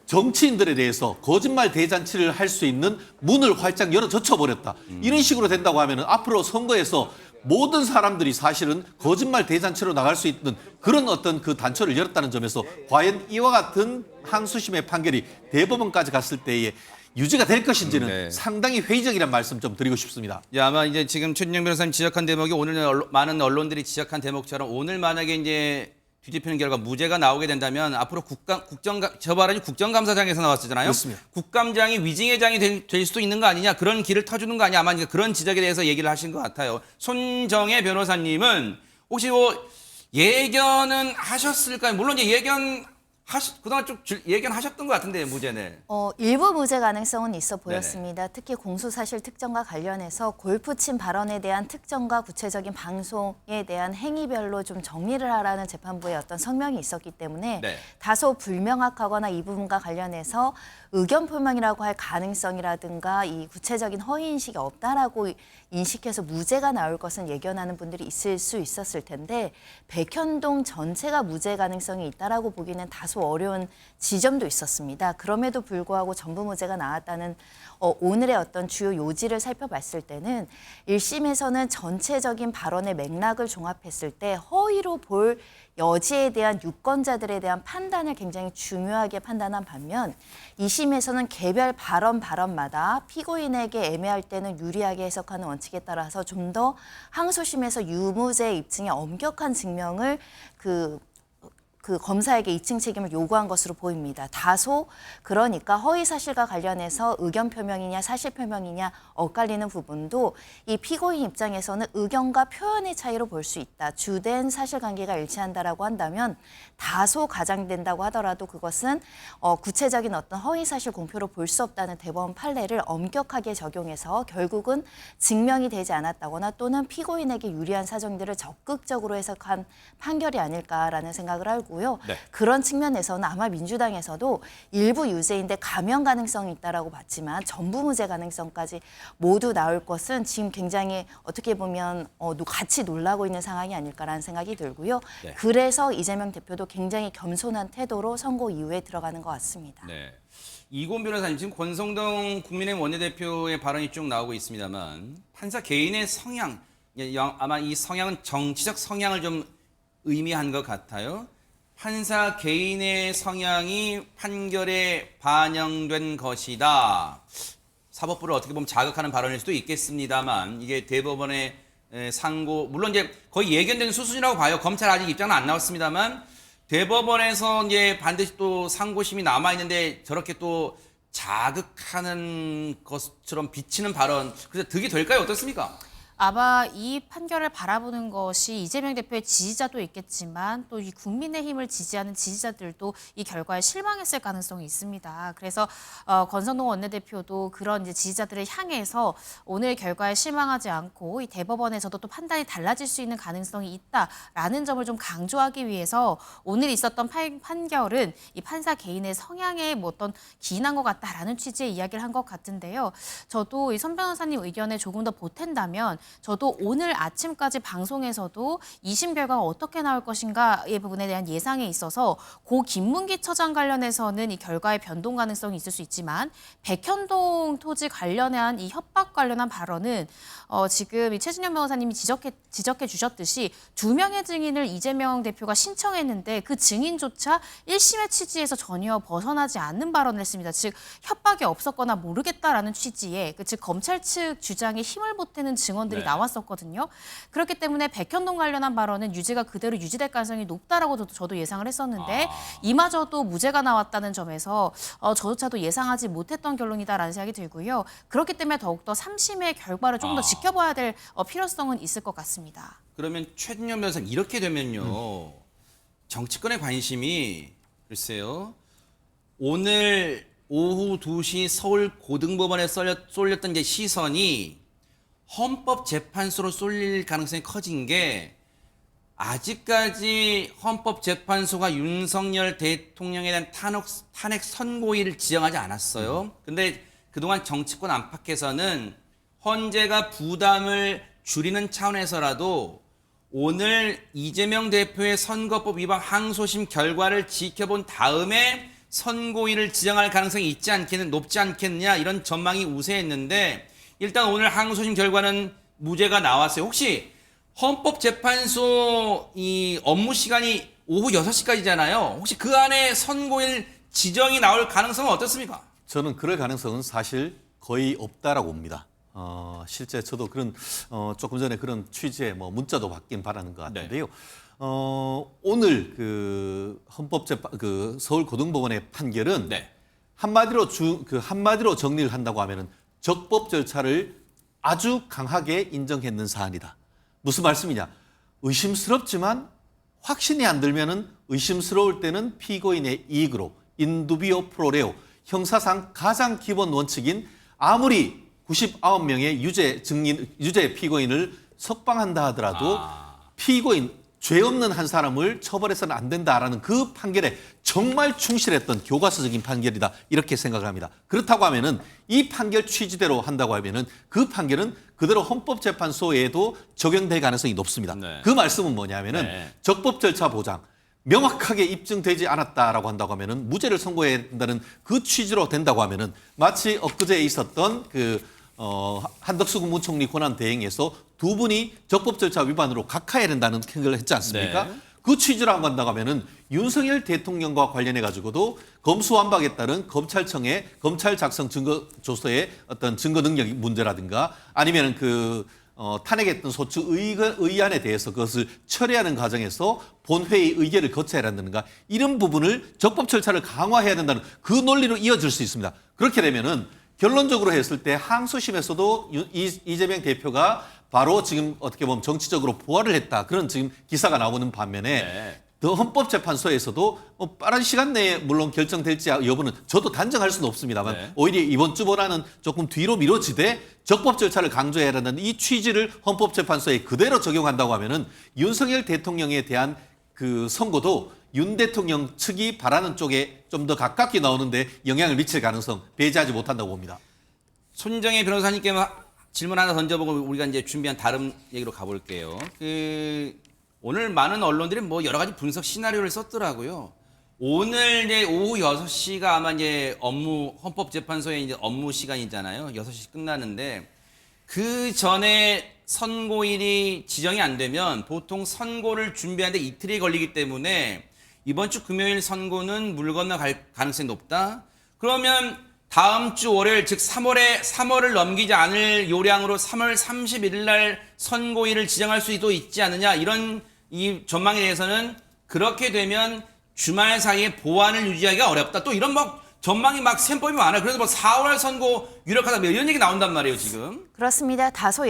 정치인들에 대해서 거짓말 대잔치를 할 수 있는 문을 활짝 열어 젖혀버렸다. 이런 식으로 된다고 하면은 앞으로 선거에서 모든 사람들이 사실은 거짓말 대잔치로 나갈 수 있는 그런 어떤 그 단초를 열었다는 점에서 과연 이와 같은 항소심의 판결이 대법원까지 갔을 때에 유지가 될 것인지는 네. 상당히 회의적이라는 말씀 좀 드리고 싶습니다. 예, 아마 이제 지금 최준영 변호사님 지적한 대목이 오늘 많은 언론들이 지적한 대목처럼 오늘 만약에 이제 뒤집히는 결과 무죄가 나오게 된다면 앞으로 저 발언이 국정감사장에서 나왔었잖아요. 그렇습니다. 국감장이 위증회장이 될 수도 있는 거 아니냐, 그런 길을 터주는 거 아니냐, 아마 이제 그런 지적에 대해서 얘기를 하신 것 같아요. 손정혜 변호사님은 혹시 뭐 예견은 하셨을까요? 물론 이제 그동안 좀 예견하셨던 것 같은데 무죄는. 일부 무죄 가능성은 있어 보였습니다. 특히 공소사실 특정과 관련해서 골프친 발언에 대한 특정과 구체적인 방송에 대한 행위별로 좀 정리를 하라는 재판부의 어떤 성명이 있었기 때문에 네. 다소 불명확하거나 이 부분과 관련해서 의견 표명이라고 할 가능성이라든가 이 구체적인 허위 인식이 없다라고 인식해서 무죄가 나올 것은 예견하는 분들이 있을 수 있었을 텐데 백현동 전체가 무죄 가능성이 있다라고 보기는 다소 어려운 지점도 있었습니다. 그럼에도 불구하고 전부 무죄가 나왔다는 오늘의 어떤 주요 요지를 살펴봤을 때는 1심에서는 전체적인 발언의 맥락을 종합했을 때 허위로 볼 여지에 대한 유권자들에 대한 판단을 굉장히 중요하게 판단한 반면 2심에서는 개별 발언마다 피고인에게 애매할 때는 유리하게 해석하는 원칙에 따라서 좀 더 항소심에서 유무죄 입증의 엄격한 증명을 그 검사에게 입증 책임을 요구한 것으로 보입니다. 다소 그러니까 허위 사실과 관련해서 의견 표명이냐 사실 표명이냐 엇갈리는 부분도 이 피고인 입장에서는 의견과 표현의 차이로 볼 수 있다. 주된 사실관계가 일치한다라고 한다면 다소 가장된다고 하더라도 그것은 구체적인 어떤 허위 사실 공표로 볼 수 없다는 대법원 판례를 엄격하게 적용해서 결국은 증명이 되지 않았다거나 또는 피고인에게 유리한 사정들을 적극적으로 해석한 판결이 아닐까라는 생각을 하고 네. 그런 측면에서는 아마 민주당에서도 일부 유죄인데 감형 가능성이 있다라고 봤지만 전부 무죄 가능성까지 모두 나올 것은 지금 굉장히 어떻게 보면 같이 놀라고 있는 상황이 아닐까라는 생각이 들고요. 네. 그래서 이재명 대표도 굉장히 겸손한 태도로 선고 이후에 들어가는 것 같습니다. 네. 이곤 변호사님, 지금 권성동 국민의힘 원내대표의 발언이 쭉 나오고 있습니다만 판사 개인의 성향, 아마 이 성향은 정치적 성향을 좀 의미한 것 같아요. 판사 개인의 성향이 판결에 반영된 것이다. 사법부를 어떻게 보면 자극하는 발언일 수도 있겠습니다만 이게 대법원의 상고, 물론 이제 거의 예견된 수순이라고 봐요. 검찰 아직 입장은 안 나왔습니다만 대법원에서 이제 반드시 또 상고심이 남아 있는데 저렇게 또 자극하는 것처럼 비치는 발언, 그래서 득이 될까요? 어떻습니까? 아마 이 판결을 바라보는 것이 이재명 대표의 지지자도 있겠지만 또 이 국민의힘을 지지하는 지지자들도 이 결과에 실망했을 가능성이 있습니다. 그래서 권성동 원내대표도 그런 이제 지지자들을 향해서 오늘 결과에 실망하지 않고 이 대법원에서도 또 판단이 달라질 수 있는 가능성이 있다라는 점을 좀 강조하기 위해서 오늘 있었던 판결은 이 판사 개인의 성향에 뭐 어떤 기인한 것 같다라는 취지의 이야기를 한 것 같은데요. 저도 이 선 변호사님 의견에 조금 더 보탠다면 저도 오늘 아침까지 방송에서도 2심 결과가 어떻게 나올 것인가의 부분에 대한 예상에 있어서 고 김문기 처장 관련해서는 이 결과의 변동 가능성이 있을 수 있지만 백현동 토지 관련한 이 협박 관련한 발언은 지금 이 최준영 변호사님이 지적해 주셨듯이 2명의 증인을 이재명 대표가 신청했는데 그 증인조차 1심의 취지에서 전혀 벗어나지 않는 발언을 했습니다. 즉 협박이 없었거나 모르겠다라는 취지의 즉 검찰 측 주장에 힘을 보태는 증언들이 나왔었거든요. 그렇기 때문에 백현동 관련한 발언은 유죄가 그대로 유지될 가능성이 높다라고 저도 예상을 했었는데 이마저도 무죄가 나왔다는 점에서 저조차도 예상하지 못했던 결론이다라는 생각이 들고요. 그렇기 때문에 더욱더 3심의 결과를 좀 더 지켜봐야 될 필요성은 있을 것 같습니다. 그러면 최준영 변호사님, 이렇게 되면요. 정치권의 관심이 글쎄요. 오늘 오후 2시 서울 고등법원에 쏠렸던 이제 시선이 헌법재판소로 쏠릴 가능성이 커진 게 아직까지 헌법재판소가 윤석열 대통령에 대한 탄핵 선고일을 지정하지 않았어요. 근데 그동안 정치권 안팎에서는 헌재가 부담을 줄이는 차원에서라도 오늘 이재명 대표의 선거법 위반 항소심 결과를 지켜본 다음에 선고일을 지정할 가능성이 있지 않겠는, 높지 않겠느냐, 이런 전망이 우세했는데 일단 오늘 항소심 결과는 무죄가 나왔어요. 혹시 헌법재판소 이 업무 시간이 오후 6시까지잖아요. 혹시 그 안에 선고일 지정이 나올 가능성은 어떻습니까? 저는 그럴 가능성은 사실 거의 없다라고 봅니다. 실제 저도 그런 조금 전에 그런 취지의 뭐 문자도 받긴 바라는 것 같은데요. 오늘 그 헌법재판 그 서울고등법원의 판결은 네. 한마디로 정리를 한다고 하면은 적법 절차를 아주 강하게 인정했는 사안이다. 무슨 말씀이냐? 의심스럽지만 확신이 안 들면은 의심스러울 때는 피고인의 이익으로 인두비오 프로레오 형사상 가장 기본 원칙인 아무리 99명의 유죄 피고인을 석방한다 하더라도 피고인 죄 없는 한 사람을 처벌해서는 안 된다라는 그 판결에 정말 충실했던 교과서적인 판결이다 이렇게 생각을 합니다. 그렇다고 하면은 이 판결 취지대로 한다고 하면은 그 판결은 그대로 헌법재판소에도 적용될 가능성이 높습니다. 네. 그 말씀은 뭐냐면은 적법 절차 보장 명확하게 입증되지 않았다라고 한다고 하면은 무죄를 선고해야 된다는 그 취지로 된다고 하면은 마치 엊그제 있었던 한덕수 국무총리 권한 대행에서 두 분이 적법 절차 위반으로 각하해야 된다는 판결을 했지 않습니까? 네. 그 취지로 한다고 하면은 윤석열 대통령과 관련해 가지고도 검수완박에 따른 검찰청의 검찰 작성 증거 조서의 어떤 증거 능력 문제라든가 아니면은 탄핵했던 소추 의안에 대해서 그것을 처리하는 과정에서 본회의 의결을 거쳐야 한다든가 이런 부분을 적법 절차를 강화해야 된다는 그 논리로 이어질 수 있습니다. 그렇게 되면은 결론적으로 했을 때 항소심에서도 이재명 대표가 바로 지금 어떻게 보면 정치적으로 부활을 했다. 그런 지금 기사가 나오는 반면에 더 헌법재판소에서도 빠른 시간 내에 물론 결정될지 여부는 저도 단정할 수는 없습니다만 오히려 이번 주보다는 조금 뒤로 미뤄지되 적법 절차를 강조해야 한다는 이 취지를 헌법재판소에 그대로 적용한다고 하면은 윤석열 대통령에 대한 그 선고도 윤 대통령 측이 바라는 쪽에 좀 더 가깝게 나오는데 영향을 미칠 가능성 배제하지 못한다고 봅니다. 손정혜 변호사님께 질문 하나 던져보고 우리가 이제 준비한 다른 얘기로 가볼게요. 오늘 많은 언론들이 뭐 여러 가지 분석 시나리오를 썼더라고요. 오늘 이제 오후 6시가 아마 이제 헌법재판소의 이제 업무 시간이잖아요. 6시 끝나는데 그 전에 선고일이 지정이 안 되면 보통 선고를 준비하는데 이틀이 걸리기 때문에 이번 주 금요일 선고는 물 건너갈 가능성이 높다. 그러면 다음 주 월요일 즉 3월을 넘기지 않을 요량으로 3월 31일 날 선고일을 지정할 수도 있지 않느냐 이런 이 전망에 대해서는 그렇게 되면 주말 사이에 보안을 유지하기가 어렵다. 또 이런 전망이 셈법이 많아요. 그래서 4월 선고 유력하다 이런 얘기 나온단 말이에요, 지금. 그렇습니다. 다소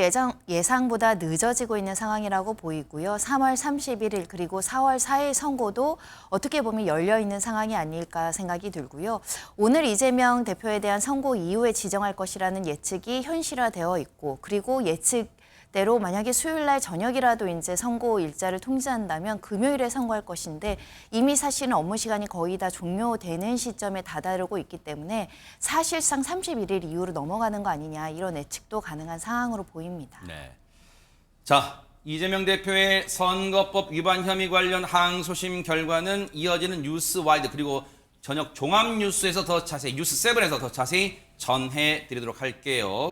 예상보다 늦어지고 있는 상황이라고 보이고요. 3월 31일 그리고 4월 4일 선고도 어떻게 보면 열려 있는 상황이 아닐까 생각이 들고요. 오늘 이재명 대표에 대한 선고 이후에 지정할 것이라는 예측이 현실화되어 있고 그리고 예측대로 만약에 수요일 날 저녁이라도 이제 선고 일자를 통지한다면 금요일에 선고할 것인데 이미 사실은 업무 시간이 거의 다 종료되는 시점에 다다르고 있기 때문에 사실상 31일 이후로 넘어가는 거 아니냐 이런 예측도 가능한 상황으로 보입니다. 네. 자, 이재명 대표의 선거법 위반 혐의 관련 항소심 결과는 이어지는 뉴스와이드 그리고 저녁 종합뉴스에서 더 자세히 뉴스7에서 더 자세히 전해드리도록 할게요.